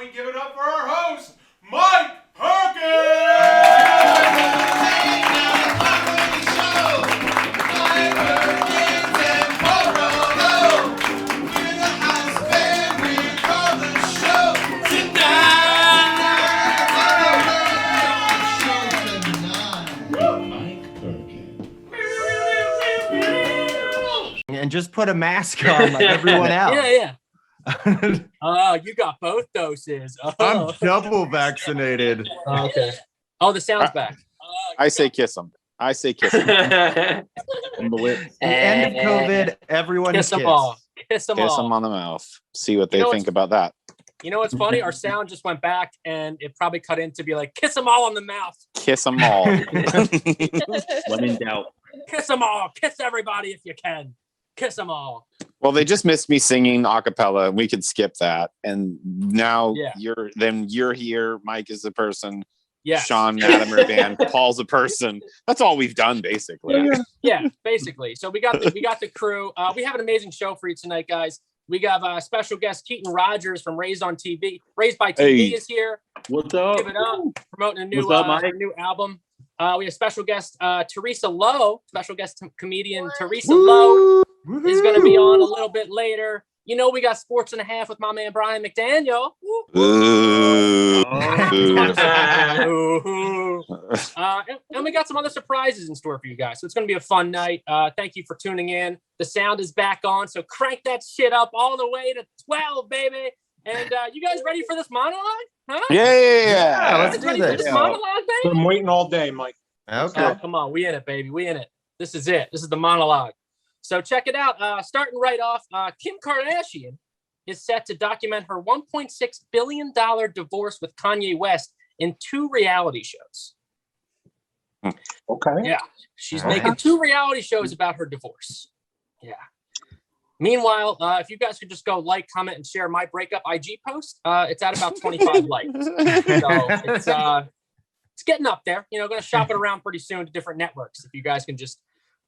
we give it up for our host, Mike Perkins! Mike Perkins and Paul Brodo. We're the house band, we call the show tonight. Mike Perkins. And just put a mask on like everyone else. Yeah. Oh, you got both doses. Oh. I'm double vaccinated. Oh, okay. Oh, the sound's back. I say kiss him. I say kiss him. The end of COVID, everyone Kiss them all. Kiss them Kiss all. them on the mouth. See what they think about that. You know what's funny? Our sound just went back, and it probably cut in to be like, kiss them all on the mouth. Kiss them all. When in doubt. Kiss them all. Kiss everybody if you can. Kiss them all. Well, they just missed me singing a cappella. We could skip that. And now you're here. Mike is a person. Yeah. Sean, Latimer band. Paul's a person. That's all we've done, basically. Yeah, basically. So we got the crew. We have an amazing show for you tonight, guys. We got special guest Keaton Rogers from Raised by TV is here. What's up? Give it up. Promoting a new, What's up, Mike? new album. We have special guest Teresa Lo, special guest comedian Teresa Lo is going to be on a little bit later. You know, we got Sports and a Half with my man Brian McDaniel. And we got some other surprises in store for you guys. So it's going to be a fun night. Thank you for tuning in. The sound is back on, so crank that shit up all the way to 12, baby. And you guys ready for this monologue? Huh? Yeah. Let's do Ready for this. this monologue, baby? I'm waiting all day, Mike. Okay. Oh, come on. We in it, baby. We in it. This is it. This is the monologue. So check it out. Starting right off, Kim Kardashian is set to document her $1.6 billion divorce with Kanye West in 2 reality shows. Okay. Yeah. She's making 2 reality shows about her divorce. Yeah. Meanwhile, if you guys could just go like, comment, and share my breakup IG post, it's at about 25 likes. So it's getting up there. You know, going to shop it around pretty soon to different networks. If you guys can just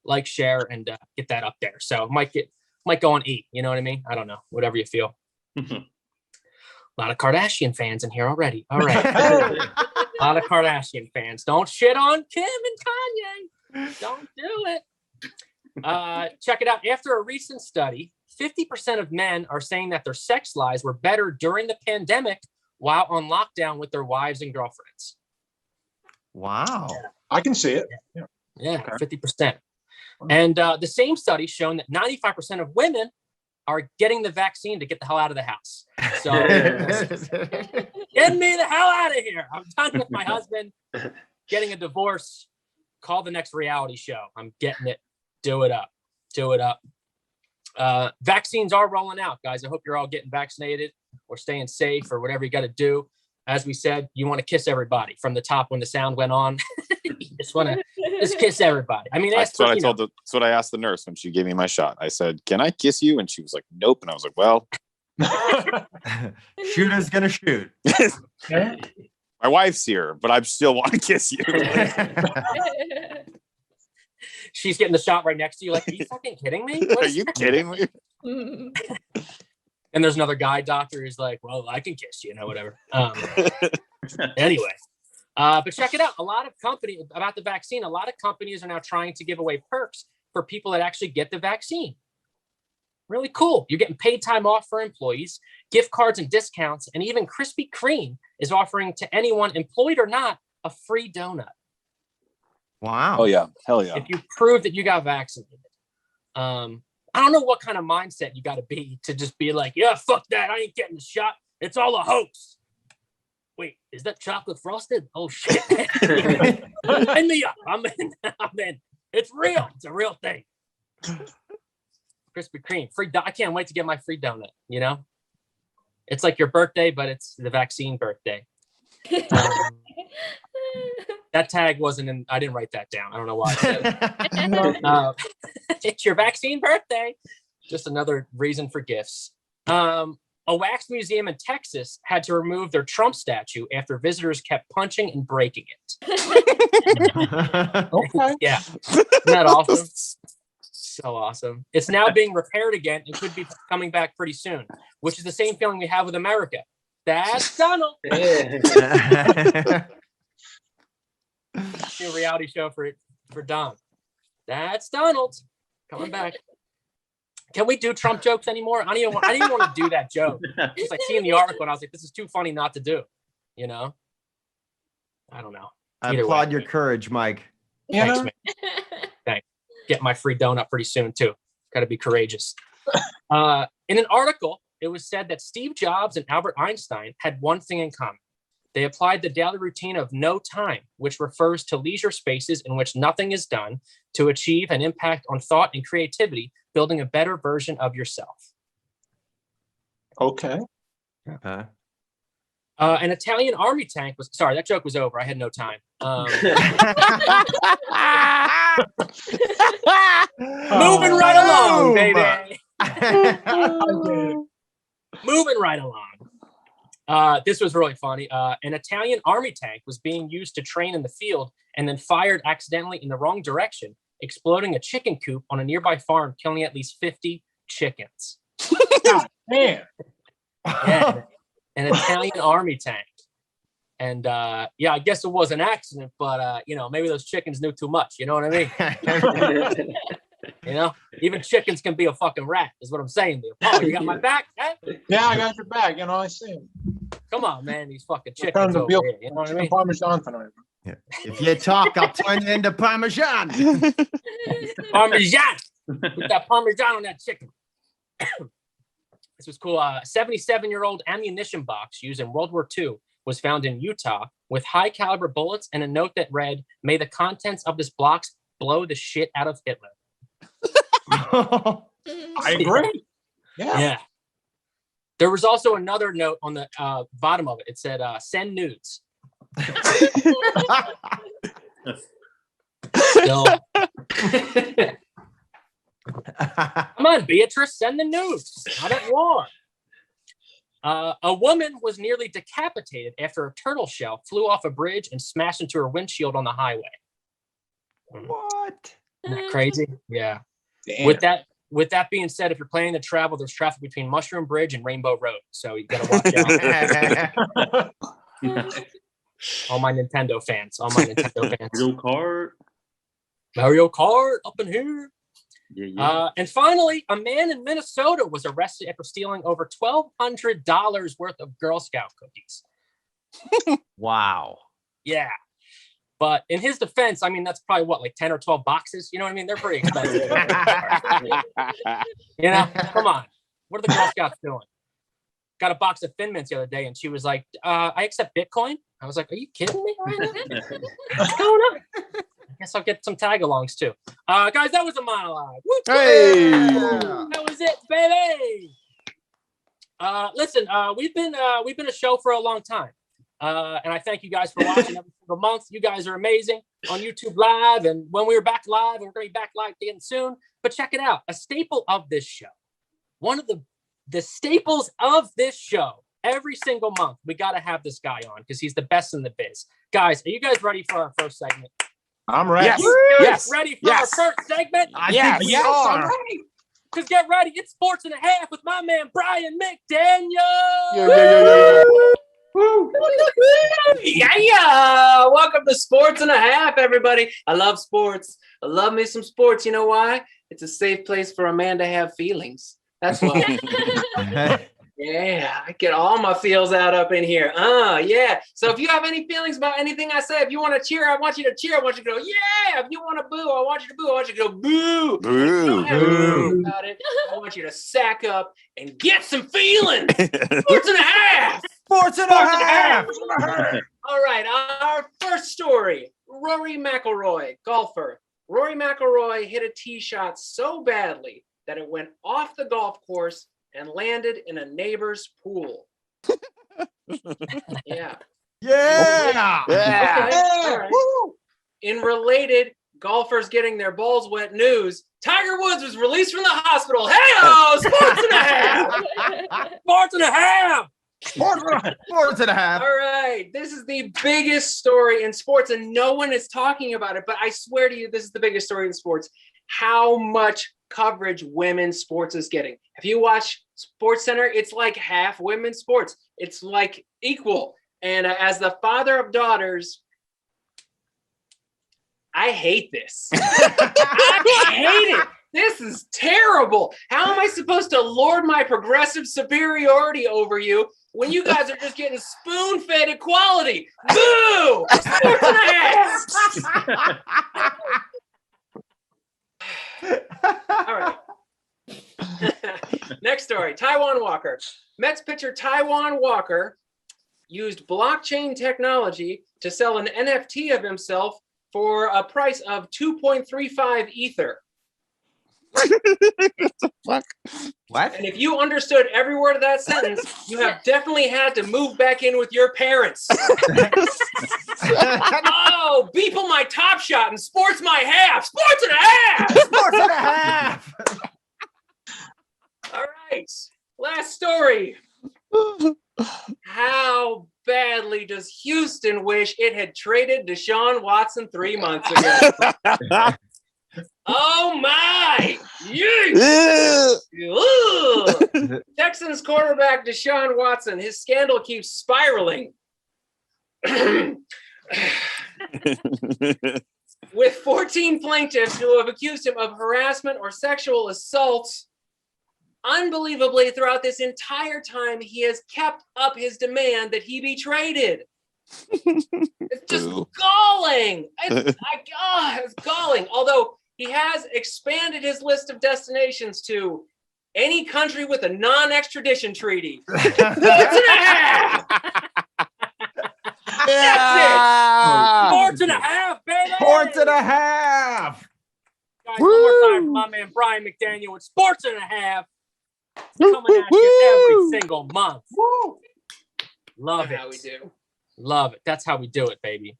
like, share, and get that up there. So might go on 8. You know what I mean? I don't know. Whatever you feel. A lot of Kardashian fans in here already. All right. A lot of Kardashian fans. Don't shit on Kim and Kanye. Don't do it. Check it out. After a recent study, 50% of men are saying that their sex lives were better during the pandemic while on lockdown with their wives and girlfriends. Wow. I can see it. Yeah, 50%. And the same study shown that 95% of women are getting the vaccine to get the hell out of the house. So get me the hell out of here. I'm done with my husband getting a divorce. Call the next reality show. I'm getting it. Do it up. Vaccines are rolling out, guys. I hope you're all getting vaccinated or staying safe or whatever you got to do. As we said, you want to kiss everybody from the top when the sound went on. You just want to kiss everybody. I mean, that's what that's what I asked the nurse when she gave me my shot. I said, "Can I kiss you?" And she was like, "Nope." And I was like, "Well, shooter's gonna shoot." My wife's here, but I still want to kiss you. She's getting the shot right next to you. Like, are you fucking kidding me? Are you kidding me? And there's another guy doctor who's like, well, I can kiss you, whatever. Anyway, but check it out. About the vaccine, a lot of companies are now trying to give away perks for people that actually get the vaccine. Really cool. You're getting paid time off for employees, gift cards and discounts, and even Krispy Kreme is offering to anyone, employed or not, a free donut. Wow. Oh, yeah. Hell yeah. If you prove that you got vaccinated. I don't know what kind of mindset you got to be to just be like, yeah, fuck that. I ain't getting the shot. It's all a hoax. Wait, is that chocolate frosted? Oh, shit. Sign me up. I'm in. It's real. It's a real thing. Krispy Kreme. I can't wait to get my free donut, you know? It's like your birthday, but it's the vaccine birthday. That tag wasn't in. I didn't write that down. I don't know why. It's your vaccine birthday. Just another reason for gifts. A wax museum in Texas had to remove their Trump statue after visitors kept punching and breaking it. Okay. Yeah. Isn't that awesome? So awesome. It's now being repaired again and could be coming back pretty soon, which is the same feeling we have with America. That's Donald. Yeah. New reality show for Don. That's Donald coming back. Can we do Trump jokes anymore? I didn't even want to do that joke. Just like seeing the article, and I was like, this is too funny not to do. You know? I don't know. I Either applaud way. your courage, Mike. Thanks, man. Thanks. Get my free donut pretty soon too. Got to be courageous. In an article, it was said that Steve Jobs and Albert Einstein had one thing in common. They applied the daily routine of no time, which refers to leisure spaces in which nothing is done, to achieve an impact on thought and creativity, building a better version of yourself. Okay. An Italian army tank was, sorry, that joke was over. I had no time. Moving right along, baby. Moving right along. This was really funny. An Italian army tank was being used to train in the field and then fired accidentally in the wrong direction, exploding a chicken coop on a nearby farm, killing at least 50 chickens. Man. Yeah, an Italian army tank. And yeah, I guess it was an accident, but you know, maybe those chickens knew too much. You know what I mean? You know, even chickens can be a fucking rat, is what I'm saying to you. Oh, you got my back? Eh? Yeah, I got your back. You know, I see him. Come on, man, these fucking Turn chickens the over veal- here. You know what I mean? Parmesan tonight. If you talk, I'll turn you into Parmesan. Parmesan. Put that Parmesan on that chicken. This was cool. A 77-year-old ammunition box used in World War II was found in Utah with high caliber bullets and a note that read, "May the contents of this box blow the shit out of Hitler." I agree. Yeah. Yeah. There was also another note on the bottom of it. It said, "Send nudes." So, come on, Beatrice, send the nudes. I don't want. A woman was nearly decapitated after a turtle shell flew off a bridge and smashed into her windshield on the highway. What? Isn't that crazy? Yeah. Damn. With that being said, if you're planning to travel, there's traffic between Mushroom Bridge and Rainbow Road, so you gotta watch out. All my Nintendo fans. Mario Kart up in here. Yeah. And finally, a man in Minnesota was arrested after stealing over $1,200 worth of Girl Scout cookies. Wow. Yeah. But in his defense, I mean, that's probably what, like 10 or 12 boxes? You know what I mean? They're pretty expensive. You know, come on. What are the Girl Scouts doing? Got a box of Thin Mints the other day, and she was like, I accept Bitcoin. I was like, are you kidding me right now? What's going on? I guess I'll get some tag-alongs too. Guys, that was a monologue. Woo-hoo! Hey! That was it, baby. Listen, we've been a show for a long time. And I thank you guys for watching every single month. You guys are amazing on YouTube Live. And when we were back live, and we're going to be back live again soon. But check it out. A staple of this show. One of the staples of this show. Every single month, we got to have this guy on because he's the best in the biz. Guys, are you guys ready for our first segment? I'm ready. Yes. You guys Yes. ready for our first segment? I Yes. think we Yes, I'm are. ready. Because get ready. It's Sports and a Half with my man, Brian McDaniel. Yeah. Welcome to Sports and a Half, everybody. I love sports. I love me some sports. You know why? It's a safe place for a man to have feelings. That's why. Yeah, I get all my feels out up in here. Yeah. So if you have any feelings about anything I say, if you want to cheer, I want you to cheer. I want you to go, yeah. If you want to boo, I want you to boo. I want you to go, boo. Boo. Boo. About it. I want you to sack up and get some feelings. Sports and a Half. Sports and a half. All right, our first story. Rory McIlroy, golfer. Rory McIlroy hit a tee shot so badly that it went off the golf course and landed in a neighbor's pool. Yeah. Yeah. Yeah. Okay. All right. In related golfers getting their balls wet news, Tiger Woods was released from the hospital. Hey-oh, Sports and a Half. Sports and a Half. Sports and a half. All right, this is the biggest story in sports, and no one is talking about it, but I swear to you, this is the biggest story in sports. How much coverage women's sports is getting. If you watch Sports Center, it's like half women's sports. It's like equal. And as the father of daughters, I hate this. I hate it. This is terrible. How am I supposed to lord my progressive superiority over you when you guys are just getting spoon-fed equality? Boo! Sports and a half. All right. Next story. Taiwan Walker. Mets pitcher Taiwan Walker used blockchain technology to sell an NFT of himself for a price of 2.35 Ether. What the fuck? What? And if you understood every word of that sentence, you have definitely had to move back in with your parents. Oh, Beeple my top shot and sports my half. Sports and a half. Sports and a half. All right. Last story. How badly does Houston wish it had traded Deshaun Watson 3 months ago? Oh my! Texans quarterback Deshaun Watson, his scandal keeps spiraling. With 14 plaintiffs who have accused him of harassment or sexual assault. Unbelievably, throughout this entire time, he has kept up his demand that he be traded. It's just galling. It's galling. Although he has expanded his list of destinations to any country with a non-extradition treaty. That's it. Sports and a half, baby. Sports and a half. Guys, one more time for my man Brian McDaniel with Sports and a Half. Coming at you every single month. Woo. Love it. How we do. Love it. That's how we do it, baby.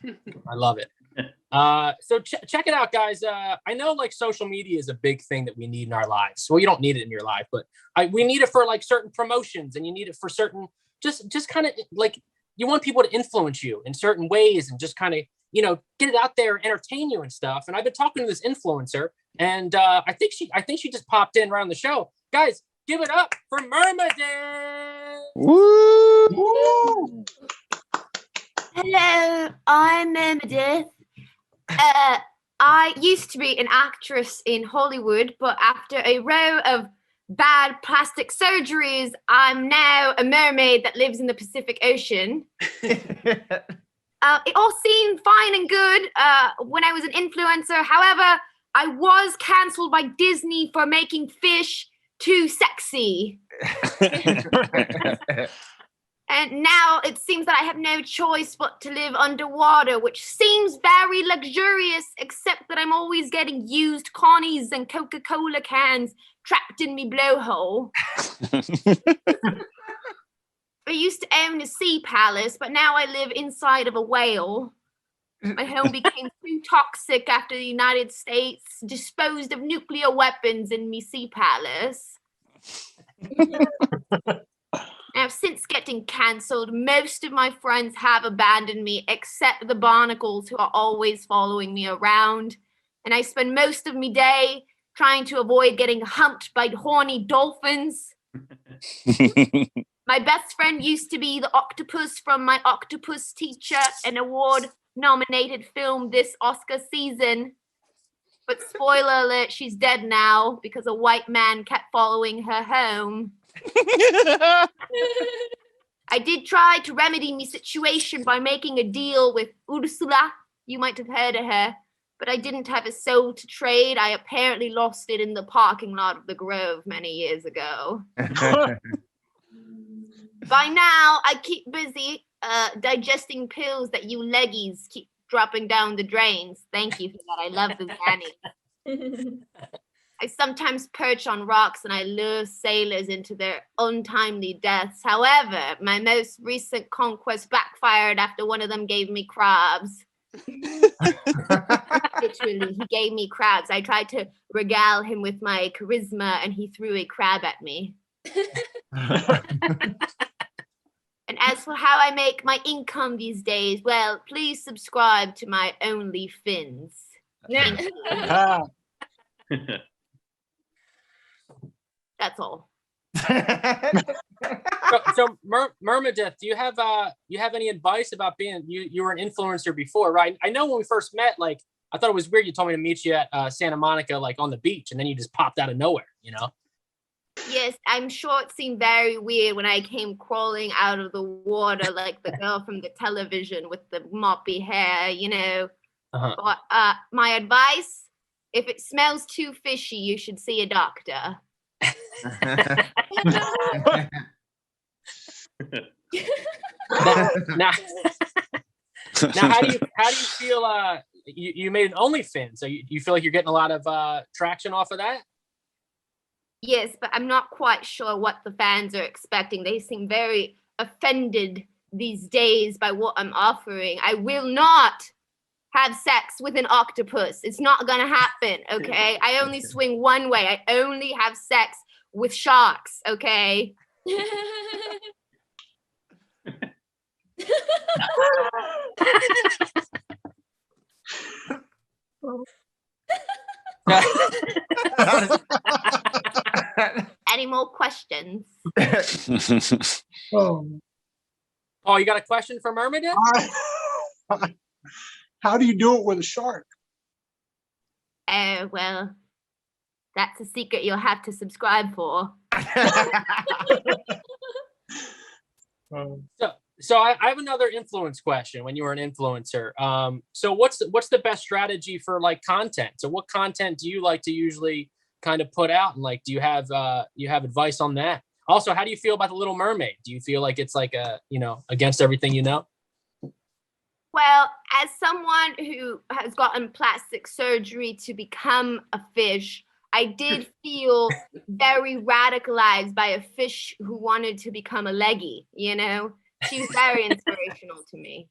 I love it. So check it out, guys. I know like social media is a big thing that we need in our lives. Well, you don't need it in your life, but we need it for like certain promotions, and you need it for certain just kind of like you want people to influence you in certain ways and just kind of, you know, get it out there, entertain you and stuff. And I've been talking to this influencer, and I think she just popped in right on the show. Guys, give it up for Myrmidon. Woo! Woo. Hello, I'm Myrmidon. I used to be an actress in Hollywood, but after a row of bad plastic surgeries, I'm now a mermaid that lives in the Pacific Ocean. It all seemed fine and good when I was an influencer. However, I was cancelled by Disney for making fish too sexy. And now it seems that I have no choice but to live underwater, which seems very luxurious, except that I'm always getting used Connies and Coca-Cola cans trapped in me blowhole. I used to own a sea palace, but now I live inside of a whale. My home became too toxic after the United States disposed of nuclear weapons in me sea palace. Now, since getting cancelled, most of my friends have abandoned me, except the barnacles, who are always following me around. And I spend most of my day trying to avoid getting humped by horny dolphins. My best friend used to be the octopus from my Octopus Teacher, an award-nominated film this Oscar season. But spoiler alert, she's dead now because a white man kept following her home. I did try to remedy my situation by making a deal with Ursula. You might have heard of her, but I didn't have a soul to trade. I apparently lost it in the parking lot of the Grove many years ago. By now, I keep busy digesting pills that you leggies keep dropping down the drains. Thank you for that. I love the Zanny. I sometimes perch on rocks and I lure sailors into their untimely deaths. However, my most recent conquest backfired after one of them gave me crabs. Literally, he gave me crabs. I tried to regale him with my charisma and he threw a crab at me. And as for how I make my income these days, well, please subscribe to my OnlyFins. Thank you. That's all. So Myrmidith, do you have any advice about being you were an influencer before, right? I know when we first met, like I thought it was weird. You told me to meet you at Santa Monica, like on the beach, and then you just popped out of nowhere, you know? Yes, I'm sure it seemed very weird when I came crawling out of the water like the girl from the television with the moppy hair, you know. But my advice, if it smells too fishy, you should see a doctor. now, how do you feel? You made an OnlyFans, so you feel like you're getting a lot of traction off of that? Yes, but I'm not quite sure what the fans are expecting. They seem very offended these days by what I'm offering. I will not have sex with an octopus. It's not gonna happen, okay? I only swing one way. I only have sex with sharks, okay? Any more questions? Oh, you got a question for Myrmidith? How do you do it with a shark? Oh, well, that's a secret you'll have to subscribe for. So I have another influence question. When you were an influencer, so what's the best strategy for like content? So what content do you like to usually kind of put out, and like do you have advice on that? Also, how do you feel about the Little Mermaid? Do you feel like it's like against everything you know? Well, as someone who has gotten plastic surgery to become a fish, I did feel very radicalized by a fish who wanted to become a leggy, you know? She was very inspirational to me.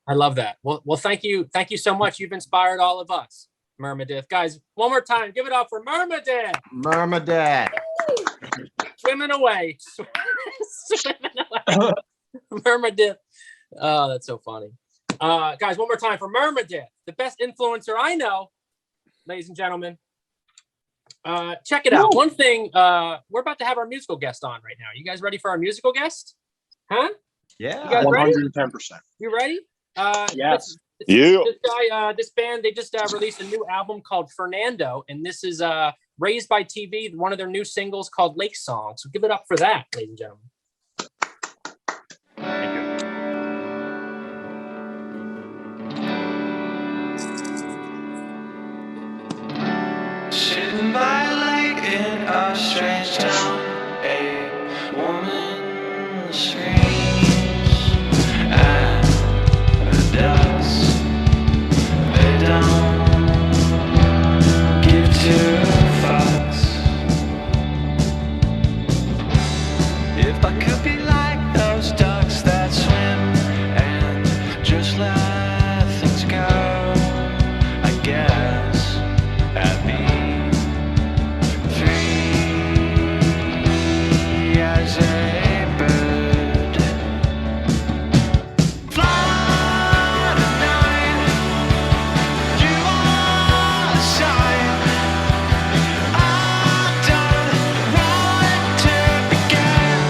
I love that. Well, thank you so much. You've inspired all of us, Myrmidith. Guys, one more time, give it up for Myrmidith. Myrmidith. Swimming away. Swimming away. Myrmidith. Oh, that's so funny. Guys, one more time for Myrmidith, the best influencer I know, ladies and gentlemen. Check it out. One thing, we're about to have our musical guest on right now. You guys ready for our musical guest? Huh? Yeah. You guys ready? 110%. You ready? Yes. This band, they just released a new album called Fernando, and this is Raised by TV, one of their new singles called Lake Song. So give it up for that, ladies and gentlemen. Thank you. Sitting by a lake in a strange town, a woman screams, and the ducks, they don't give two fucks. If I could be like those ducks that swim and just let things go, I guess I'd be as a bird. Fly tonight, you are a sign. I don't want it to begin.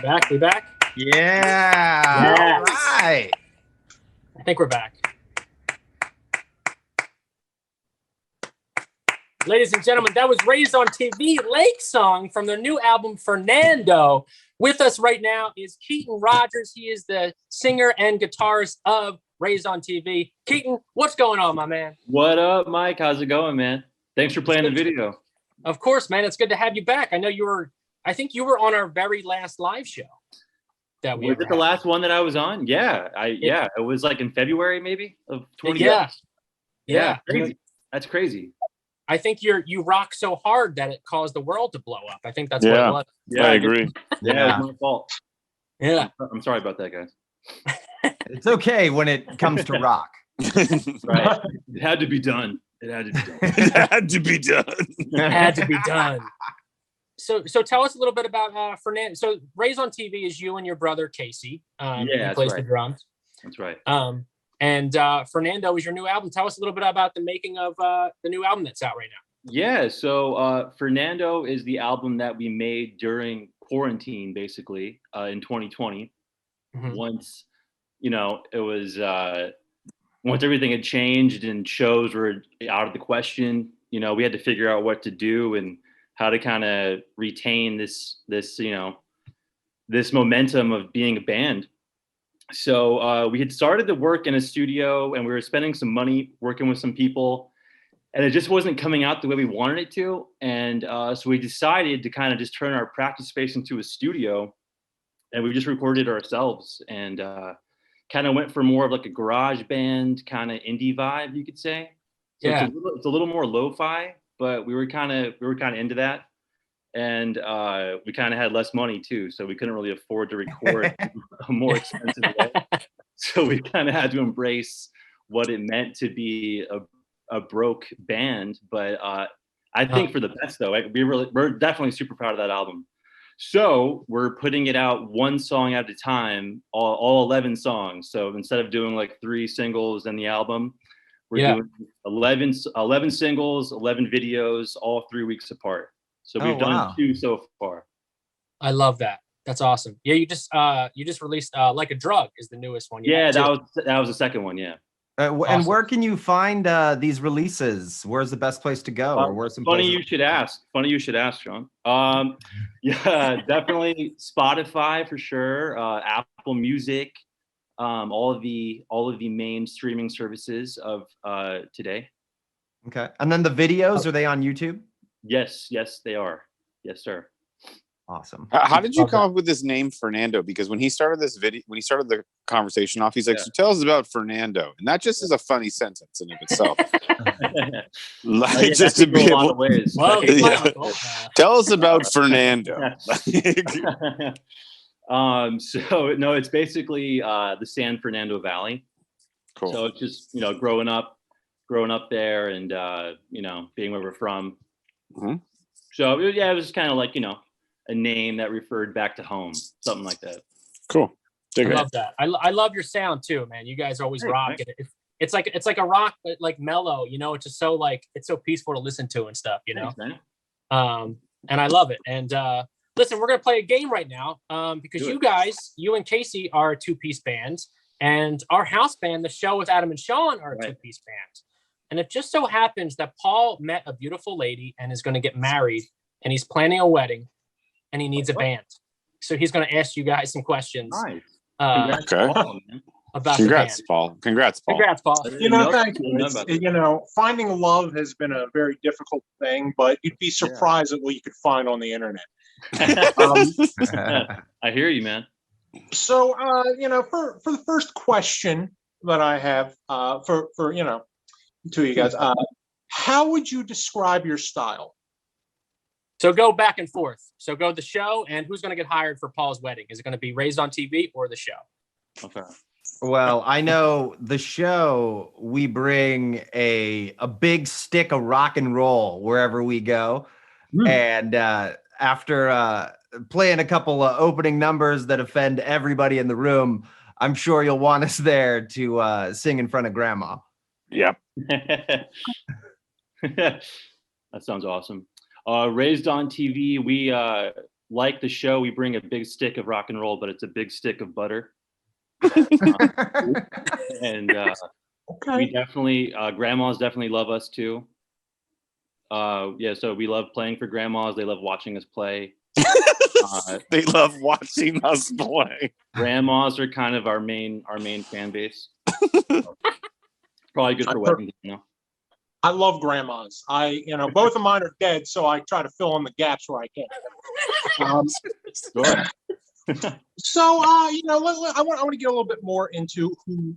back? We back? Yeah. Yes. All right. I think we're back. Ladies and gentlemen, that was Raised on TV, Lake Song from their new album, Fernando. With us right now is Keaton Rogers. He is the singer and guitarist of Raised on TV. Keaton, what's going on, my man? What up, Mike? How's it going, man? Thanks for playing the video. Of course, man. It's good to have you back. I know I think you were on our very last live show. Was it the last one that I was on? Yeah. It was like in February, maybe, of 20. Yeah. Crazy. That's crazy. I think you rock so hard that it caused the world to blow up. I think that's what it was. Yeah, I agree. Yeah, it was my fault. Yeah. I'm sorry about that, guys. It's okay when it comes to rock. Right. It had to be done. It had to be done. It had to be done. It had to be done. So tell us a little bit about Fernando. So Raised on TV is you and your brother Casey. He plays the drums. That's right. And Fernando is your new album. Tell us a little bit about the making of the new album that's out right now. Yeah, so Fernando is the album that we made during quarantine, basically, in 2020. Mm-hmm. Once, it was once everything had changed and shows were out of the question, we had to figure out what to do and how to kind of retain this momentum of being a band. So we had started the work in a studio and we were spending some money working with some people and it just wasn't coming out the way we wanted it to. And so we decided to kind of just turn our practice space into a studio and we just recorded ourselves and kind of went for more of like a garage band kind of indie vibe, you could say. So it's a little more lo-fi, but we were kind of into that. And we kind of had less money too, so we couldn't really afford to record a more expensive way. So we kind of had to embrace what it meant to be a broke band. But I think for the best though. We're definitely super proud of that album. So we're putting it out one song at a time, all 11 songs. So instead of doing like 3 singles in the album, we're doing 11 singles, 11 videos, all 3 weeks apart. So we've done 2 so far. I love that. That's awesome. Yeah, you just released Like a Drug is the newest one. That was the second one. Yeah. Awesome. And where can you find these releases? Where's the best place to go? Or where's some Funny you should ask, Sean. Yeah, definitely Spotify for sure. Apple Music, all of the main streaming services of today. Okay, and then the videos, are they on YouTube? Yes, they are. Yes, sir. Awesome. How did you come up with this name Fernando? Because when he started the conversation off, he's like, so tell us about Fernando. And that just is a funny sentence in of itself. Just to be able, tell us about Fernando. So no, it's basically the San Fernando Valley. Cool. So it's just, growing up there and, being where we're from. Mm-hmm. So it was kind of like, a name that referred back to home, something like that. Cool. I love that. I love your sound too, man. You guys always rock it. It's like a rock, but like mellow, it's just so it's so peaceful to listen to and stuff, Thanks, man. And I love it. And listen, we're going to play a game right now because you and Casey are a 2-piece band and our house band, The Show with Adam and Sean, are a 2-piece band. And it just so happens that Paul met a beautiful lady and is going to get married and he's planning a wedding and he needs a band. So he's going to ask you guys some questions. Nice. About Congrats, the band. Paul. Congrats, Paul. Thank you. Finding love has been a very difficult thing, but you'd be surprised at what you could find on the internet. I hear you, man. So, for the first question that I have for to you guys, how would you describe your style? So go back and forth. So go The Show, and who's going to get hired for Paul's wedding? Is it going to be Raised on TV or The Show? Okay. Well, I know The Show, we bring a big stick of rock and roll wherever we go. And after playing a couple of opening numbers that offend everybody in the room, I'm sure you'll want us there to sing in front of Grandma. Yep. That sounds awesome. Raised on TV, like the show, we bring a big stick of rock and roll, but it's a big stick of butter. And we definitely, grandmas definitely love us too. Yeah, so we love playing for grandmas. They love watching us play. They love watching us play. Grandmas are kind of our main fan base. So, probably good for weddings, you know. I love grandmas. Both of mine are dead, so I try to fill in the gaps where I can. So, I want to get a little bit more into who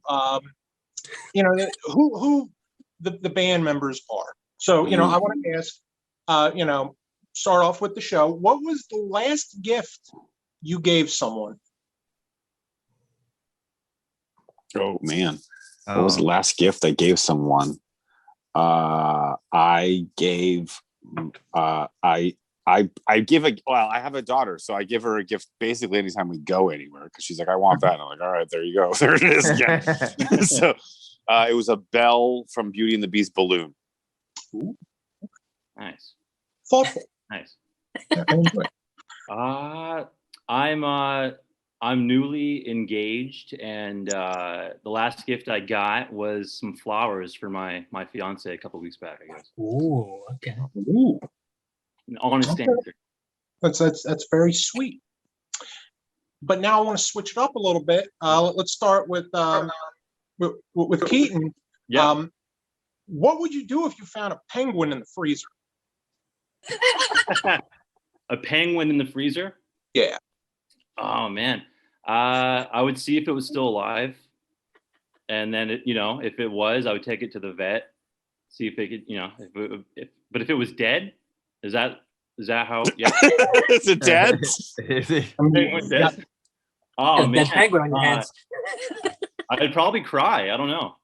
the band members are. So, I want to ask, start off with the show. What was the last gift you gave someone? Oh man, what was the last gift I gave someone? I have a daughter, so I give her a gift basically anytime we go anywhere because she's like, I want that. And I'm like, all right, there you go. There it is. Yeah. So it was a Belle from Beauty and the Beast balloon. Ooh. Nice. Thoughtful. Nice. I'm newly engaged, and the last gift I got was some flowers for my fiance a couple weeks back, I guess. Ooh, okay. Ooh. An honest answer. That's very sweet. But now I want to switch it up a little bit. Let's start with Keaton. Yeah. What would you do if you found a penguin in the freezer? A penguin in the freezer? Yeah. Oh man. I would see if it was still alive, and then if it was, I would take it to the vet, see if they could, but if it was dead, is that how? Yeah. Is it dead? Penguin dead? Oh man. Penguin on your hands. I'd probably cry. I don't know.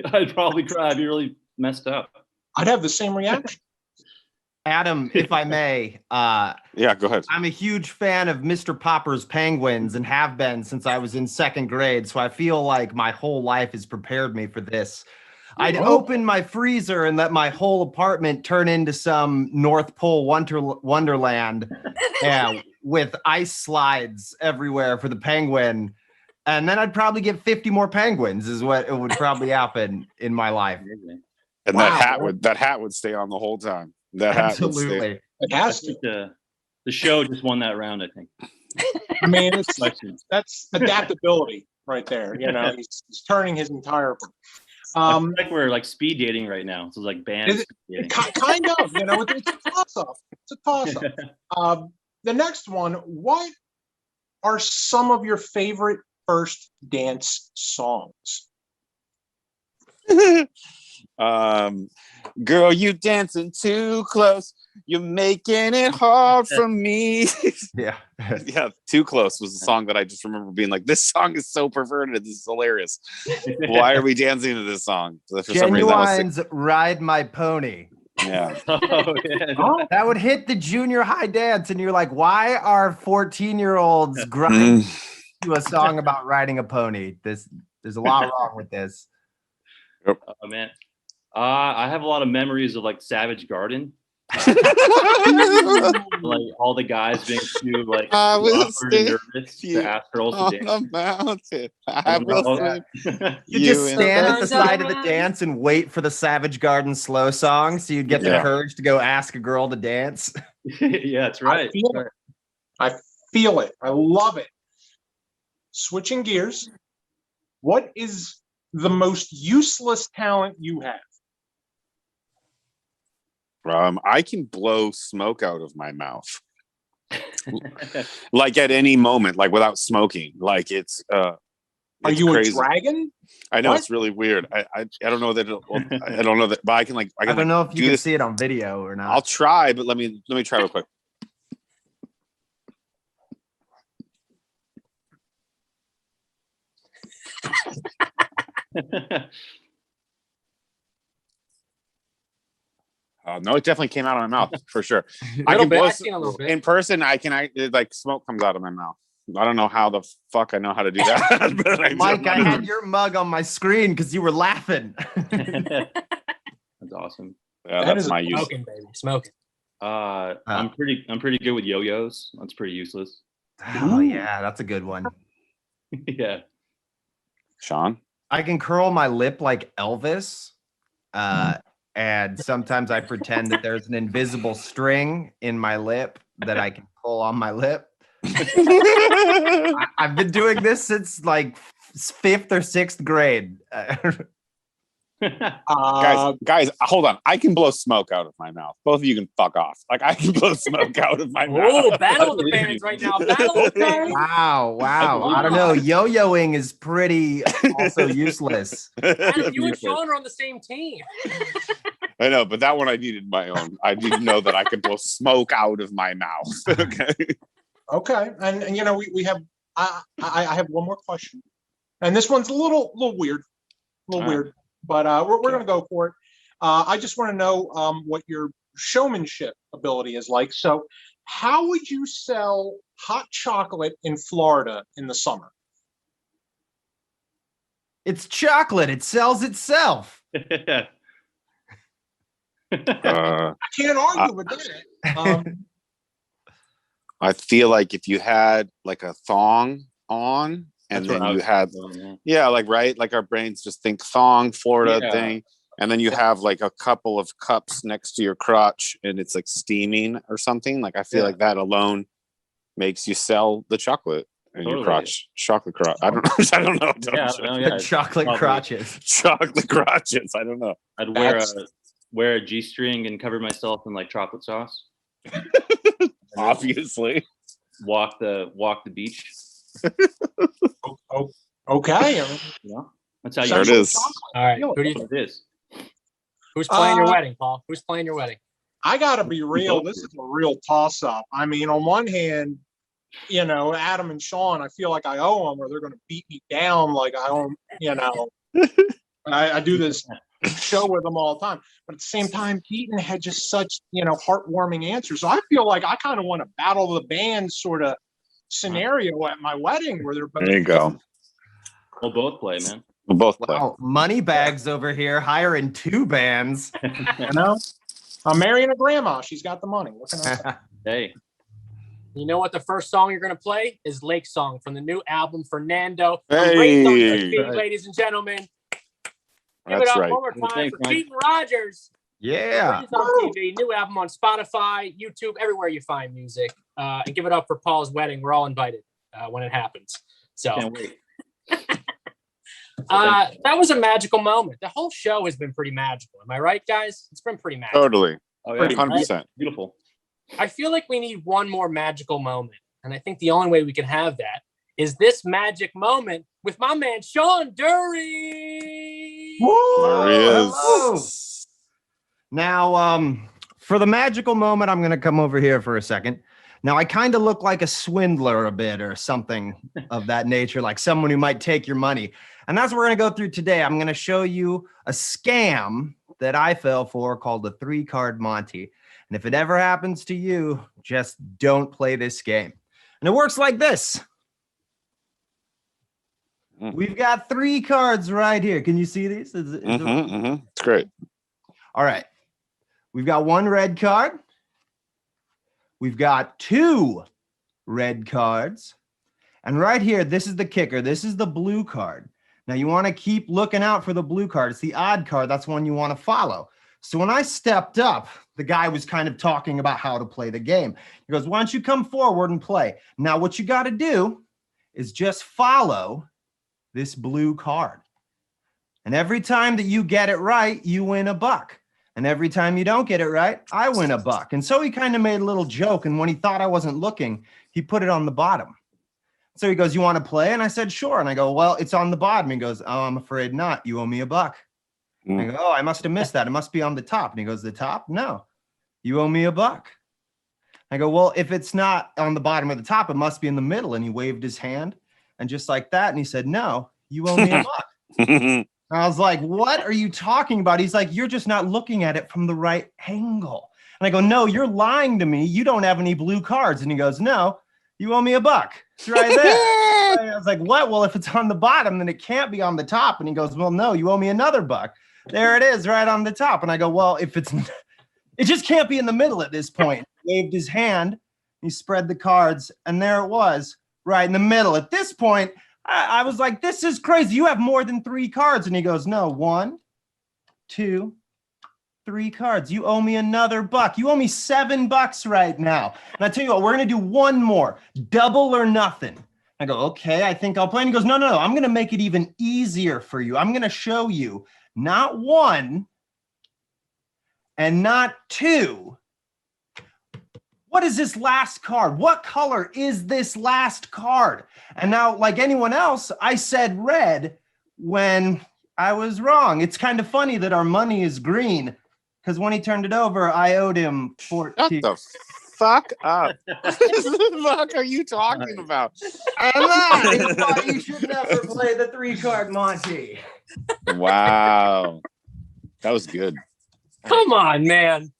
I'd probably cry. I'd be really messed up. I'd have the same reaction. Adam, if I may. Yeah, go ahead. I'm a huge fan of Mr. Popper's Penguins and have been since I was in second grade. So I feel like my whole life has prepared me for this. I'd open my freezer and let my whole apartment turn into some North Pole wonderland with ice slides everywhere for the penguin. And then I'd probably get 50 more penguins is what it would probably happen in my life. And that hat would stay on the whole time. That hat would stay. It has to. The show just won that round, I think. I mean, that's adaptability right there. He's turning his entire. I feel like we're like speed dating right now. So it's like band. Kind of. It's a toss-up. It's a toss-up. The next one. What are some of your favorite first dance songs? Girl, you dancing too close. You're making it hard for me. Yeah. Too Close was the song that I just remember being like, this song is so perverted. This is hilarious. Why are we dancing to this song? For Genuine's Ride My Pony. Yeah. That would hit the junior high dance, and you're like, why are 14-year-olds grinding to a song about riding a pony? There's a lot wrong with this. Oh man. I have a lot of memories of like Savage Garden. Like all the guys being too like awkward and nervous to ask girls to dance. You just stand at the side of the dance and wait for the Savage Garden slow song so you'd get the courage to go ask a girl to dance. Yeah, that's right. I feel it. I love it. Switching gears. What is the most useless talent you have? I can blow smoke out of my mouth, like at any moment, like without smoking. Like it's Are you crazy. A dragon? I know it's really weird. I don't know that. I don't know that, but I can like. I don't know if you can see it on video or not. I'll try, but let me try real quick. No, it definitely came out of my mouth for sure. I've seen a little bit. In person. Like smoke comes out of my mouth. I don't know how the fuck I know how to do that. But Mike, I had your mug on my screen because you were laughing. That's awesome. Yeah, that's my use. Smoking, baby, smoking. I'm pretty good with yo-yos. That's pretty useless. Oh yeah, that's a good one. Yeah. Sean? I can curl my lip like Elvis. And sometimes I pretend that there's an invisible string in my lip that I can pull on my lip. I've been doing this since like 5th or 6th grade. Guys, hold on. I can blow smoke out of my mouth. Both of you can fuck off. Like, I can blow smoke out of my mouth. Oh, battle of the bands right now. Battle of the bands. Wow. I don't know. Yo-yoing is pretty also useless. Adam, you and Sean are on the same team. I know, but that one I needed my own. I didn't know that I could blow smoke out of my mouth. Okay. Okay, and you know we have I have one more question, and this one's a little weird, but we're gonna go for it. I just want to know what your showmanship ability is like. So, how would you sell hot chocolate in Florida in the summer? It's chocolate. It sells itself. I can't argue with that. I feel like if you had like a thong on and then you had, like our brains just think thong, Florida thing. And then you have like a couple of cups next to your crotch and it's like steaming or something. Like I feel like that alone makes you sell the chocolate in your crotch. Chocolate crotch. I don't know. Chocolate crotches. Chocolate crotches. I don't know. I'd wear a G-string and cover myself in like chocolate sauce. Obviously. Walk the beach. Okay. Yeah. That's how it is. All right. Who do you think it is? Who's playing your wedding, Paul? Who's playing your wedding? I gotta be real. This is a real toss-up. I mean, on one hand, you know, Adam and Sean, I feel like I owe them, or they're gonna beat me down like I own. You know, I do this show with them all the time, but at the same time, Keaton had just such heartwarming answers. So I feel like I kind of want a battle of the bands sort of scenario at my wedding where they're both. There you go. We'll both play, man. We'll both play. Wow, Moneybags over here hiring 2 bands. You know, I'm marrying a grandma. She's got the money. What can I say? Hey. You know what? The first song you're going to play is Lake Song from the new album, Fernando. Hey. Great song for Keaton, ladies and gentlemen. Give it up one more time Thanks, for Keaton Rogers. Yeah. He's on TV, new album on Spotify, YouTube, everywhere you find music. And give it up for Paul's wedding. We're all invited when it happens. So Can't wait. that was a magical moment. The whole show has been pretty magical. Am I right, guys? It's been pretty magical. Totally. Oh, yeah. 100%. Beautiful. I feel like we need one more magical moment. And I think the only way we can have that is this magic moment with my man, Sean Dury. There he is. Hello. Now, for the magical moment, I'm going to come over here for a second. Now, I kind of look like a swindler a bit or something of that nature, like someone who might take your money. And that's what we're going to go through today. I'm going to show you a scam that I fell for called the 3-card Monty. And if it ever happens to you, just don't play this game. And it works like this. We've got 3 cards right here. Can you see these? It's great. All right. We've got 1 red card. We've got 2 red cards. And right here, this is the kicker. This is the blue card. Now, you want to keep looking out for the blue card. It's the odd card. That's one you want to follow. So when I stepped up, the guy was kind of talking about how to play the game. He goes, why don't you come forward and play? Now, what you got to do is just follow this blue card. And every time that you get it right, you win $1. And every time you don't get it right, I win $1. And so he kind of made a little joke. And when he thought I wasn't looking, he put it on the bottom. So he goes, you want to play? And I said, sure. And I go, well, it's on the bottom. He goes, oh, I'm afraid not. You owe me $1. I go, oh, I must have missed that. It must be on the top. And he goes, the top? No, you owe me $1. I go, well, if it's not on the bottom or the top, it must be in the middle. And he waved his hand. And just like that. And he said, no, you owe me $1. I was like, what are you talking about? He's like, you're just not looking at it from the right angle. And I go, no, you're lying to me. You don't have any blue cards. And he goes, no, you owe me $1. It's right there. I was like, what? Well, if it's on the bottom, then it can't be on the top. And he goes, well, no, you owe me another $1. There it is right on the top. And I go, well, if it's it just can't be in the middle at this point. He waved his hand, he spread the cards, and there it was, right in the middle. At this point, I was like, this is crazy. You have more than 3 cards. And he goes, no, 1, 2, 3 cards. You owe me another $1. You owe me $7 right now. And I tell you what, we're going to do one more, double or nothing. I go, okay, I think I'll play. And he goes, no, I'm going to make it even easier for you. I'm going to show you not 1 and not 2. What is this last card? What color is this last card? And now, like anyone else, I said red when I was wrong. It's kind of funny that our money is green because when he turned it over, I owed him 14. Shut the fuck up. What the fuck are you talking about? I thought you should never play the 3-card Monty. Wow. That was good. Come on, man.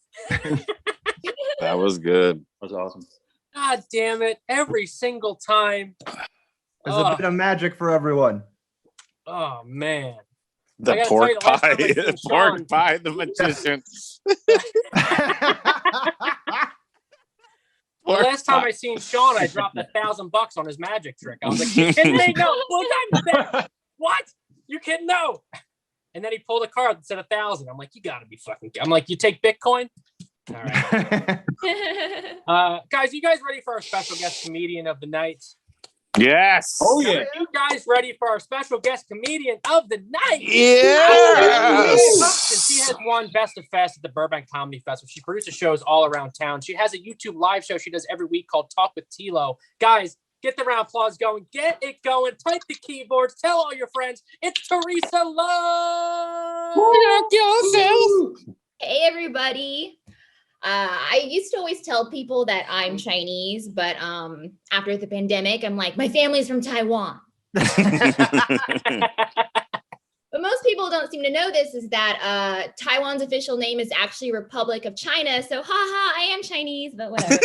That was good. That was awesome. God damn it. Every single time. There's a bit of magic for everyone. Oh, man. The pork pie. Pork pie, the magician. The last time I seen Sean, I dropped $1,000 on his magic trick. I was like, you kidding me? No. What? You kidding? No. And then he pulled a card that said 1,000. I'm like, you gotta be fucking. I'm like, you take Bitcoin? All right. Guys, you guys ready for our special guest comedian of the night? Yes. Oh yeah. Are you guys ready for our special guest comedian of the night? Yes. She has won Best of Fest at the Burbank Comedy Festival. She produces shows all around town. She has a YouTube live show she does every week called Talk with T-Lo. Guys, get the round of applause going. Get it going. Type the keyboards. Tell all your friends. It's Teresa Lo. Hey, everybody. I used to always tell people that I'm Chinese, but after the pandemic, I'm like, my family's from Taiwan. But most people don't seem to know this is that Taiwan's official name is actually Republic of China. So, haha, I am Chinese, but whatever.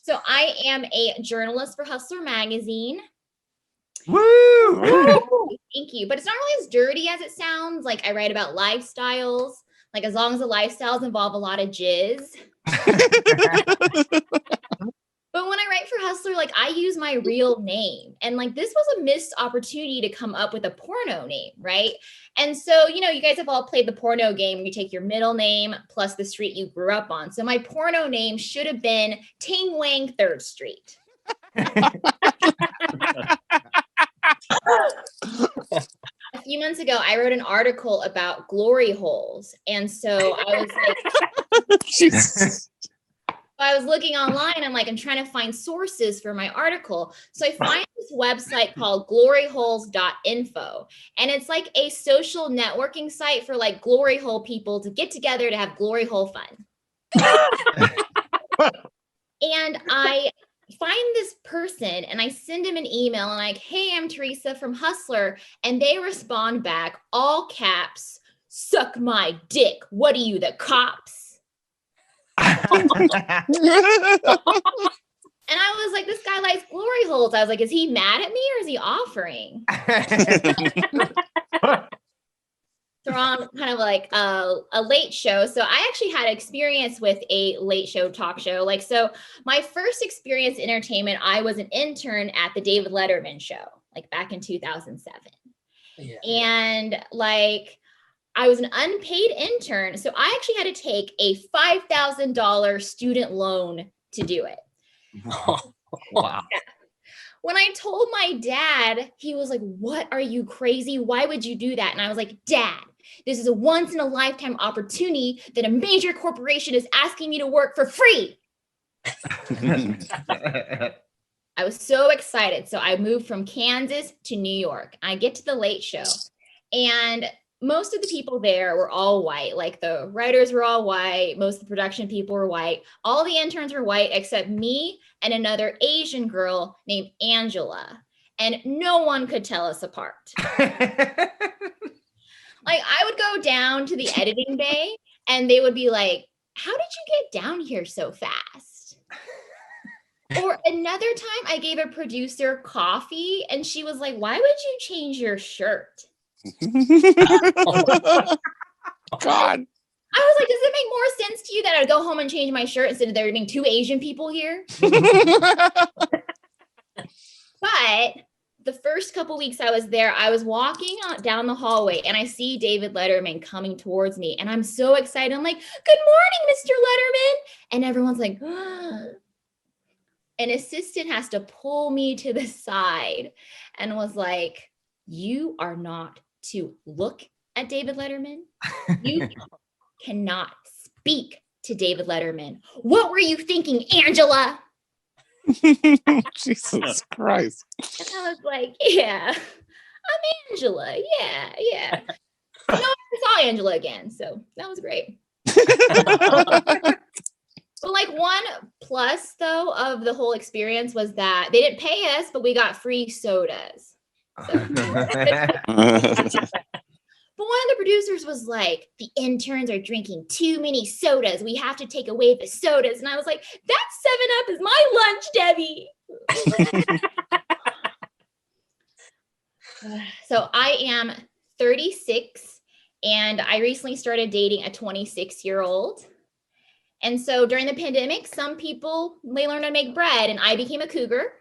So I am a journalist for Hustler Magazine. Woo! Thank you. But it's not really as dirty as it sounds. Like I write about lifestyles. Like as long as the lifestyles involve a lot of jizz. But when I write for Hustler, like I use my real name. And like this was a missed opportunity to come up with a porno name, right? And so, you know, you guys have all played the porno game. You take your middle name plus the street you grew up on. So my porno name should have been Ting Wang 3rd Street. A few months ago, I wrote an article about glory holes. And so I was like, I was looking online. I'm like, I'm trying to find sources for my article. So I find this website called gloryholes.info. And it's like a social networking site for like glory hole people to get together to have glory hole fun. And I find this person and I send him an email and like, hey, I'm Teresa from Hustler. And they respond back, all caps, suck my dick. What are you, the cops? And I was like, this guy likes glory holes. I was like, is he mad at me or is he offering? So we're on kind of like a late show. So I actually had experience with a late show talk show. Like, so my first experience in entertainment, I was an intern at the David Letterman show, like back in 2007. Yeah. And like, I was an unpaid intern. So I actually had to take a $5,000 student loan to do it. Wow. When I told my dad, he was like, what, are you crazy? Why would you do that? And I was like, Dad, this is a once in a lifetime opportunity that a major corporation is asking me to work for free. I was so excited. So I moved from Kansas to New York. I get to the late show and most of the people there were all white. Like the writers were all white. Most of the production people were white. All the interns were white except me and another Asian girl named Angela. And no one could tell us apart. Like I would go down to the editing bay and they would be like, how did you get down here so fast? Or another time I gave a producer coffee and she was like, why would you change your shirt? God. I was like, does it make more sense to you that I'd go home and change my shirt instead of there being 2 Asian people here? But the first couple weeks I was there, I was walking down the hallway and I see David Letterman coming towards me. And I'm so excited. I'm like, good morning, Mr. Letterman. And everyone's like, an assistant has to pull me to the side and was like, you are not to look at David Letterman. You cannot speak to David Letterman. What were you thinking, Angela? Jesus Christ. And I was like, yeah, I'm Angela. Yeah. No, I saw Angela again. So that was great. But like one plus though of the whole experience was that they didn't pay us, but we got free sodas. So. But one of the producers was like, the interns are drinking too many sodas. We have to take away the sodas. And I was like, that 7-Up is my lunch, Debbie. So I am 36 and I recently started dating a 26-year-old. And so during the pandemic, some people, they learned how to make bread and I became a cougar.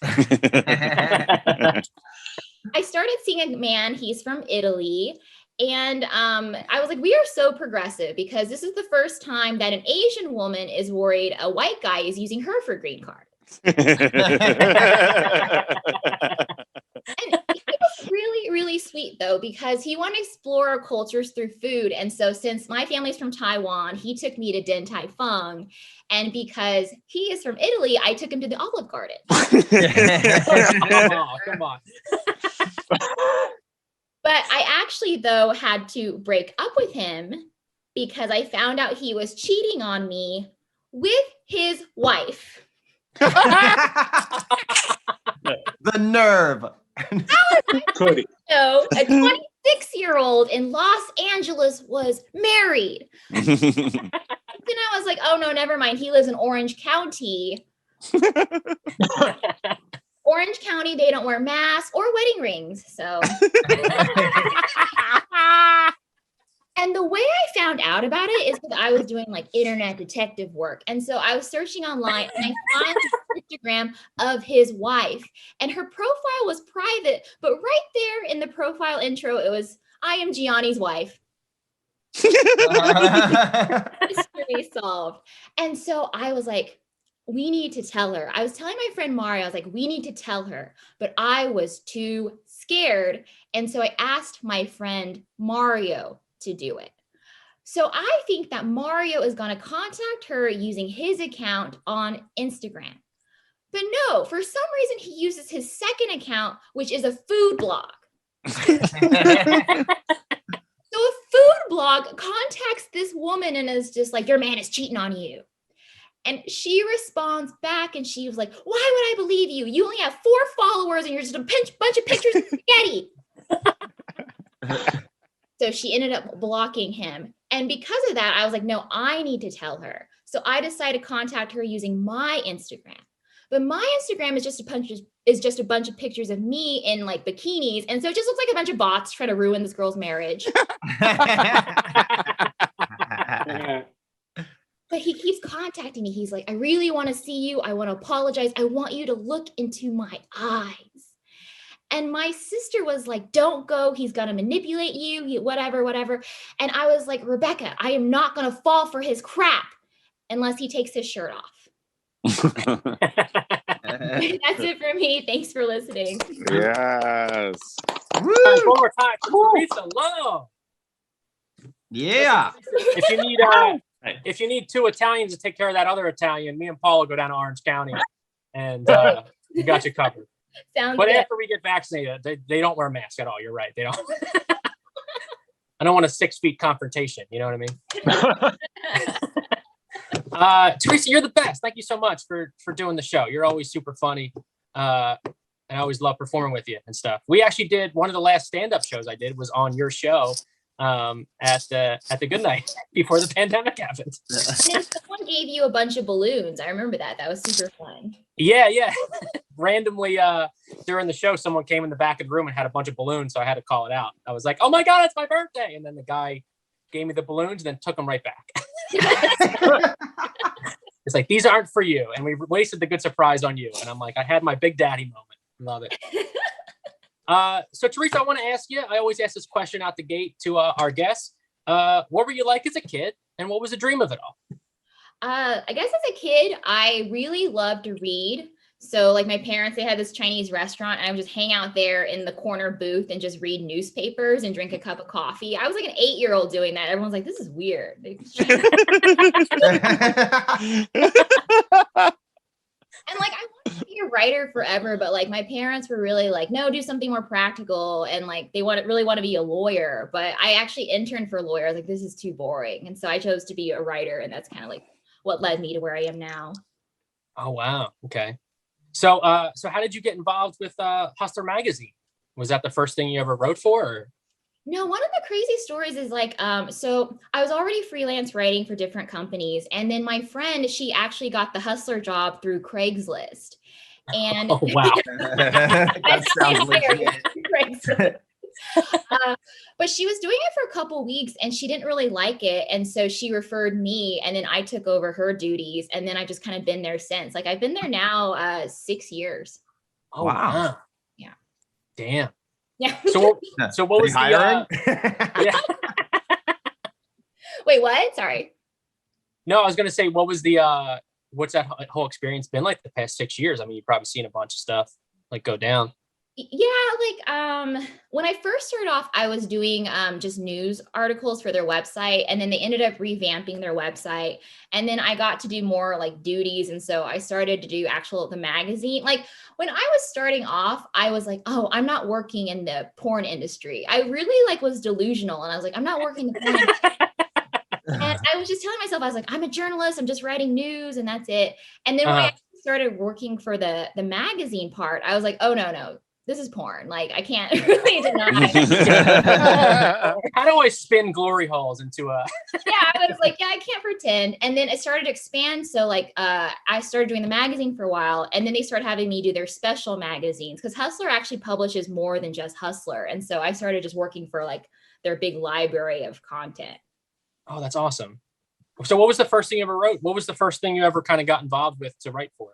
I started seeing a man, he's from Italy. And I was like, we are so progressive because this is the first time that an Asian woman is worried a white guy is using her for green card. And he was really, really sweet though, because he wanted to explore our cultures through food. And so since my family's from Taiwan, he took me to Din Tai Fung. And because he is from Italy, I took him to the Olive Garden. Come on. But I actually, though, had to break up with him because I found out he was cheating on me with his wife. The nerve. Could he? So a 26-year-old in Los Angeles was married. Then I was like, oh, no, never mind. He lives in Orange County. Orange County, they don't wear masks or wedding rings. So, and the way I found out about it is because I was doing like internet detective work. And so I was searching online and I found the Instagram of his wife and her profile was private, but right there in the profile intro, it was, I am Gianni's wife. Mystery solved. And so I was like, we need to tell her. I was telling my friend Mario, I was like, we need to tell her, but I was too scared. And so I asked my friend Mario to do it. So I think that Mario is going to contact her using his account on Instagram. But no, for some reason, he uses his second account, which is a food blog. So a food blog contacts this woman and is just like, your man is cheating on you. And she responds back and she was like, why would I believe you? You only have 4 followers and you're just a bunch of pictures of spaghetti. So she ended up blocking him. And because of that, I was like, no, I need to tell her. So I decided to contact her using my Instagram. But my Instagram is just a bunch of pictures of me in like bikinis. And so it just looks like a bunch of bots trying to ruin this girl's marriage. But he keeps contacting me. He's like, I really want to see you. I want to apologize. I want you to look into my eyes. And my sister was like, don't go. He's going to manipulate you, whatever. And I was like, Rebecca, I am not going to fall for his crap unless he takes his shirt off. That's it for me. Thanks for listening. Yes. One more time. Teresa Lo. Yeah. If you need 2 Italians to take care of that other Italian, me and Paul will go down to Orange County and we got you covered. Sounds but good. After we get vaccinated, they don't wear masks at all. You're right. They don't. I don't want a 6 feet confrontation. You know what I mean? Teresa, you're the best. Thank you so much for doing the show. You're always super funny. And I always love performing with you and stuff. We actually did one of the last stand-up shows I did was on your show. At the good night before the pandemic happened. And someone gave you a bunch of balloons. I remember that. That was super fun. Yeah. Randomly, during the show, someone came in the back of the room and had a bunch of balloons, so I had to call it out. I was like, "Oh my god, it's my birthday!" And then the guy gave me the balloons, and then took them right back. It's like, these aren't for you, and we wasted the good surprise on you. And I'm like, I had my big daddy moment. Love it. So Teresa, I want to ask you, I always ask this question out the gate to our guests. What were you like as a kid, and what was the dream of it all? I guess as a kid, I really loved to read. So like my parents, they had this Chinese restaurant, and I would just hang out there in the corner booth and just read newspapers and drink a cup of coffee. I was like an 8-year-old doing that. Everyone's like, this is weird. And like, I wanted to be a writer forever, but like my parents were really like, no, do something more practical. And like, they really want to be a lawyer, but I actually interned for a lawyer. I was like, this is too boring. And so I chose to be a writer. And that's kind of like what led me to where I am now. Oh, wow. Okay. So, so how did you get involved with Hustler magazine? Was that the first thing you ever wrote for? Or? No, one of the crazy stories is like, so I was already freelance writing for different companies. And then my friend, she actually got the Hustler job through Craigslist. And oh, wow. That sounds legit. But she was doing it for a couple weeks and she didn't really like it. And so she referred me, and then I took over her duties. And then I've just kind of been there since. Like I've been there now 6 years. Oh, wow. Yeah. Damn. Yeah. So what was hiring? Yeah. Wait, what? Sorry. No, I was gonna say, what was the what's that whole experience been like the past 6 years? I mean, you've probably seen a bunch of stuff like go down. Yeah, like when I first started off, I was doing just news articles for their website, and then they ended up revamping their website, and then I got to do more like duties, and so I started to do the magazine. Like when I was starting off, I was like, oh, I'm not working in the porn industry. I really like was delusional, and I was like, I'm not working in the porn industry. And I was just telling myself, I was like, I'm a journalist, I'm just writing news, and that's it. And then when I actually started working for the magazine part, I was like, oh no, this is porn. Like I can't really deny. How do I spin glory holes into a? Yeah, I was like, yeah, I can't pretend. And then it started to expand. So like I started doing the magazine for a while, and then they started having me do their special magazines, because Hustler actually publishes more than just Hustler. And so I started just working for like their big library of content. Oh, that's awesome. So what was the first thing you ever wrote? What was the first thing you ever kind of got involved with to write for?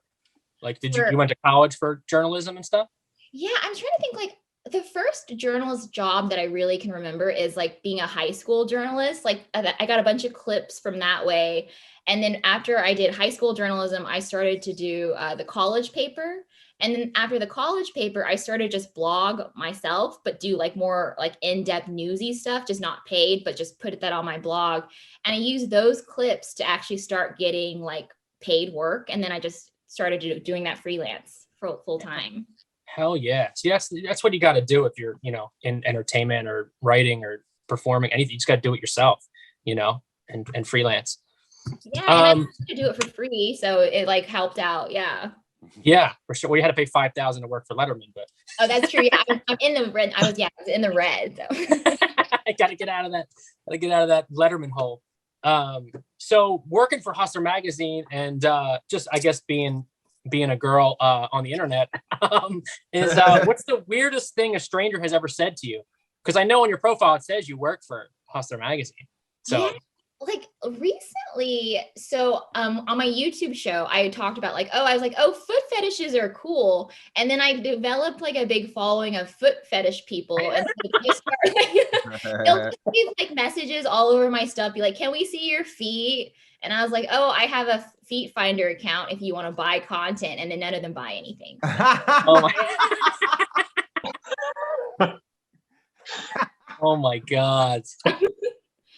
Like, you went to college for journalism and stuff? Yeah, I'm trying to think, like the first journalist job that I really can remember is like being a high school journalist. Like I got a bunch of clips from that way. And then after I did high school journalism, I started to do the college paper. And then after the college paper, I started just blog myself, but do like more like in-depth newsy stuff, just not paid, but just put that on my blog. And I used those clips to actually start getting like paid work. And then I just started doing that freelance for full time. Hell yeah. See, that's what you got to do if you're, in entertainment or writing or performing, anything. You just got to do it yourself, and freelance. Yeah, and I had to do it for free, so it like helped out. Yeah. Yeah, for sure. We had to pay $5,000 to work for Letterman, but oh, that's true. Yeah, I'm in the red. I was in the red. So I gotta get out of that. Gotta get out of that Letterman hole. So working for Hustler magazine and just I guess being a girl on the internet is what's the weirdest thing a stranger has ever said to you? Because I know on your profile it says you work for Hustler magazine. So. Yeah. Like recently, so on my YouTube show, I talked about like, I was like, foot fetishes are cool. And then I developed like a big following of foot fetish people. And they'll just leave like messages all over my stuff, be like, can we see your feet? And I was like, I have a feet finder account if you want to buy content. And then none of them buy anything. Oh my, oh my God.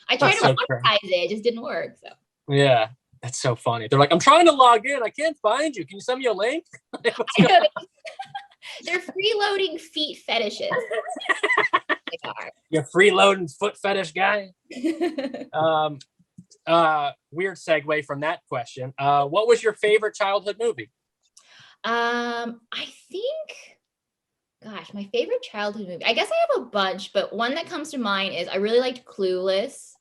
I tried to monetize it just didn't work. So yeah, that's so funny. They're like, I'm trying to log in, I can't find you. Can you send me a link? They're freeloading feet fetishes. You're freeloading foot fetish guy. Weird segue from that question. What was your favorite childhood movie? I think, gosh, my favorite childhood movie. I guess I have a bunch, but one that comes to mind is I really liked Clueless.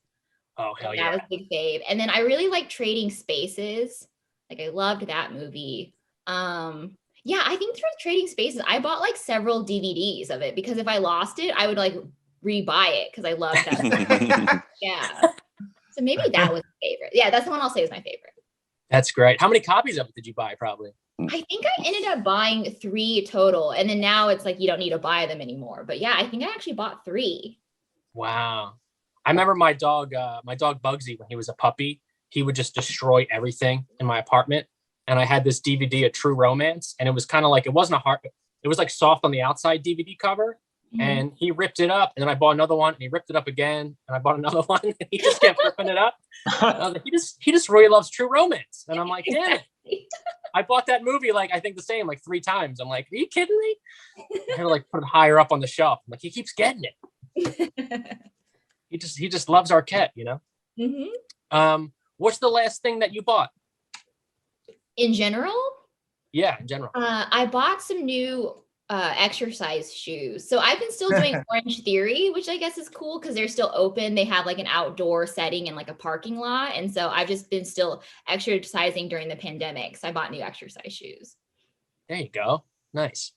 Oh, hell yeah. That was a big fave. And then I really liked Trading Spaces. Like I loved that movie. Yeah, I think through Trading Spaces, I bought like several DVDs of it because if I lost it, I would like re-buy it because I love that. Yeah. So maybe that was my favorite. Yeah, that's the one I'll say is my favorite. That's great. How many copies of it did you buy? Probably. I think I ended up buying 3 total, and then now it's like you don't need to buy them anymore. But yeah, I think I actually bought 3. Wow. I remember my dog Bugsy, when he was a puppy, he would just destroy everything in my apartment. And I had this DVD, A True Romance, and it was kind of like, it wasn't a hard, it was like soft on the outside DVD cover. And he ripped it up, and then I bought another one, and he ripped it up again, and I bought another one, and he just kept ripping it up. And I was like, he just really loves True Romance. And I'm like, damn it. I bought that movie, like, I think the same, like 3 times. I'm like, are you kidding me? I had to like put it higher up on the shelf. I'm like, he keeps getting it. He just loves Arquette, you know? What's the last thing that you bought? In general? Yeah, in general. I bought some new exercise shoes. So I've been still doing Orange Theory, which I guess is cool because they're still open. They have like an outdoor setting and like a parking lot. And so I've just been still exercising during the pandemic. So I bought new exercise shoes. There you go. Nice.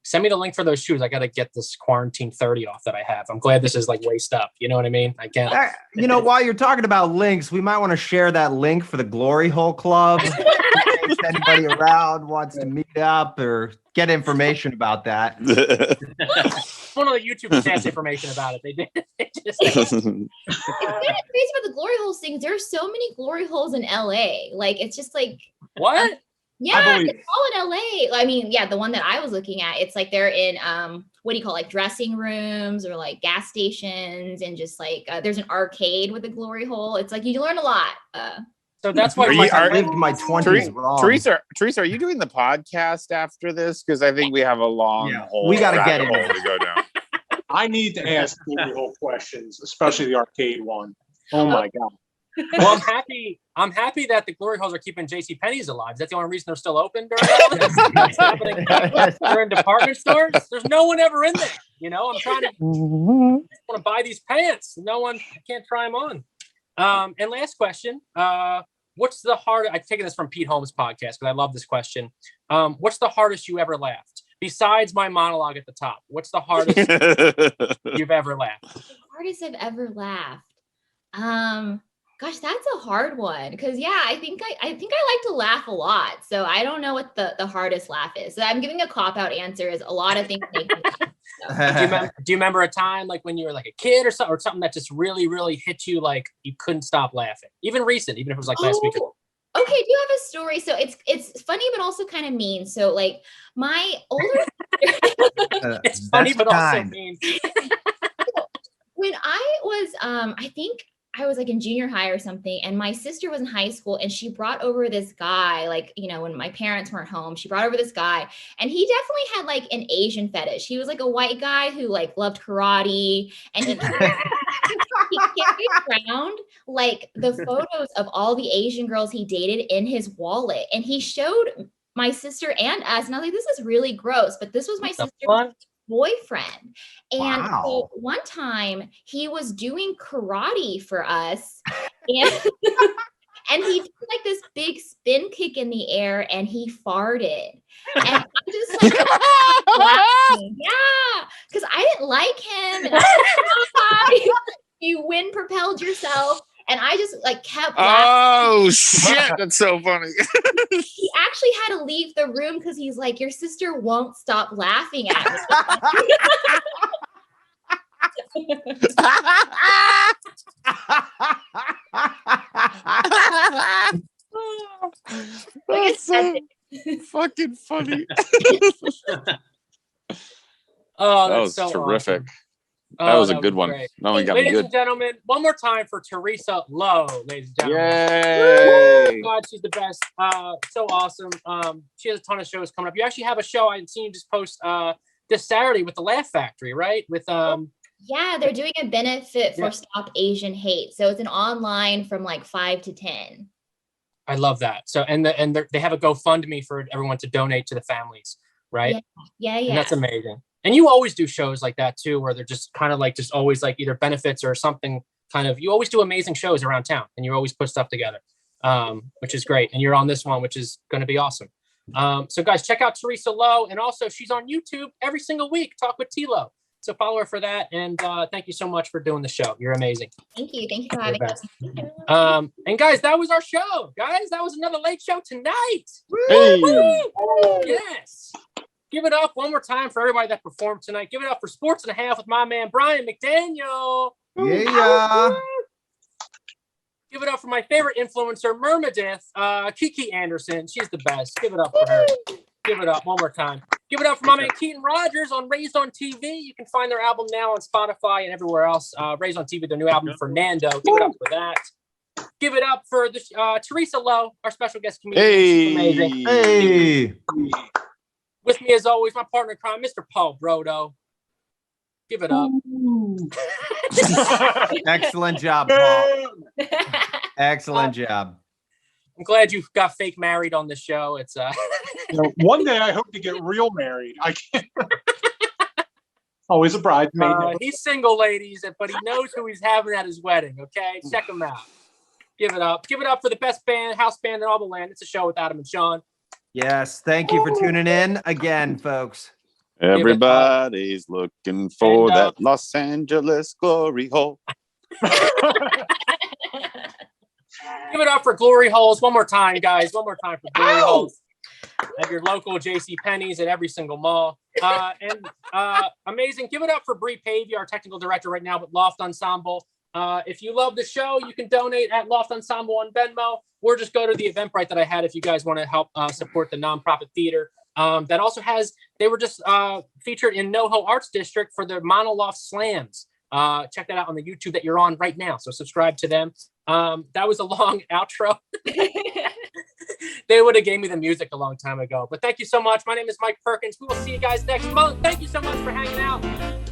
Send me the link for those shoes. I got to get this quarantine 30 off that I have. I'm glad this is like waist up. You know what I mean? I can't. You know, while you're talking about links, we might want to share that link for the Glory Hole Club. In case anybody around wants to meet up or get information about that. One of the YouTube has information about it. They did. It's kind of crazy about the glory holes things. There's so many glory holes in LA. Like, it's just like, what? Yeah, it's all in LA. I mean, yeah, the one that I was looking at, it's like they're in what do you call it, like dressing rooms or like gas stations, and just like there's an arcade with a glory hole. It's like you learn a lot. So that's why I lived my 20s wrong. Teresa, are you doing the podcast after this? Because I think we have a long hole. We got to get in to go down. I need to ask glory hole questions, especially the arcade one. Oh my God. Well, I'm happy that the glory holes are keeping J.C. Penney's alive. Is that the only reason they're still open during all this? They're in department stores. There's no one ever in there. You know, I'm trying to want to buy these pants. No one, I can't try them on. And last question, what's the hardest? I've taken this from Pete Holmes' podcast, but I love this question. What's the hardest you ever laughed? Besides my monologue at the top, what's the hardest you've ever laughed? The hardest I've ever laughed. Gosh, that's a hard one because I think I like to laugh a lot. So I don't know what the hardest laugh is. So I'm giving a cop-out answer. Is a lot of things make me laugh. Do you remember a time like when you were like a kid or something that just really, really hit you, like you couldn't stop laughing? Even recent, even if it was like last week. Okay, I do have a story. So it's funny, but also kind of mean. So like my older it's funny, but also mean. When I was, I think I was like in junior high or something, and my sister was in high school, and she brought over this guy, like, you know, when my parents weren't home, she brought over this guy, and he definitely had like an Asian fetish. He was like a white guy who like loved karate, and he carried around like the photos of all the Asian girls he dated in his wallet, and he showed my sister and us, and I was like, this is really gross, but this was my sister's boyfriend. And so one time he was doing karate for us, and and he did like this big spin kick in the air, and he farted, and I just like laughing. Because I didn't like him, and I was like, you wind propelled yourself. And I just like kept laughing. Oh shit, that's so funny. He actually had to leave the room because he's like, your sister won't stop laughing at me. That's so fucking funny. Oh, that was so terrific. Awesome. That was a good one. Great. No one got me Ladies good. and gentlemen, one more time for Teresa Lo, ladies and gentlemen. Yay! God, she's the best. So awesome. She has a ton of shows coming up. You actually have a show I've seen you just post this Saturday with the Laugh Factory, right? With yeah, they're doing a benefit for Stop Asian Hate. So it's an online from like 5 to 10. I love that. So and they have a GoFundMe for everyone to donate to the families, right? Yeah. And that's amazing. And you always do shows like that too, where they're just kind of like just always like either benefits or something kind of. You always do amazing shows around town, and you always put stuff together, which is great. And you're on this one, which is going to be awesome. So guys, check out Teresa Lo, and also she's on YouTube every single week. Talk with T-Lo. So follow her for that. And thank you so much for doing the show. You're amazing. Thank you. Thank you for having us. And guys, that was our show. Guys, that was another late show tonight. Hey. Yes. Give it up one more time for everybody that performed tonight. Give it up for Sports and a Half with my man, Brian McDaniel. Yeah. Give it up for my favorite influencer, Myrmidith, Kiki Andersen. She's the best. Give it up for her. Give it up one more time. Give it up for my man Keaton Rogers on Raised on TV. You can find their album now on Spotify and everywhere else. Raised on TV, their new album, Fernando. Give it up for that. Give it up for the Teresa Lo, our special guest comedian. She's amazing. Hey. With me, as always, my partner in crime, Mr. Paul Brodo. Give it up. Excellent job, Paul. Excellent job. I'm glad you got fake married on the show. It's one day I hope to get real married. I can't. Always a bridesmaid. He's single, ladies, but he knows who he's having at his wedding. Okay, check him out. Give it up. Give it up for the best band, house band in all the land. It's a show with Adam and Sean. Yes, thank you for tuning in again, folks. Everybody's looking for that Los Angeles glory hole. Give it up for Glory Holes one more time, guys. One more time for Glory Holes at your local J.C. Penney's at every single mall. And amazing. Give it up for Bree Pavey, our technical director right now with Loft Ensemble. If you love the show, you can donate at Loft Ensemble on Venmo, or just go to the Eventbrite that I had if you guys want to help support the nonprofit theater. That also they were just featured in NoHo Arts District for their Monoloft Slams. Check that out on the YouTube that you're on right now. So subscribe to them. That was a long outro. They would have gave me the music a long time ago. But thank you so much. My name is Mike Perkins. We will see you guys next month. Thank you so much for hanging out.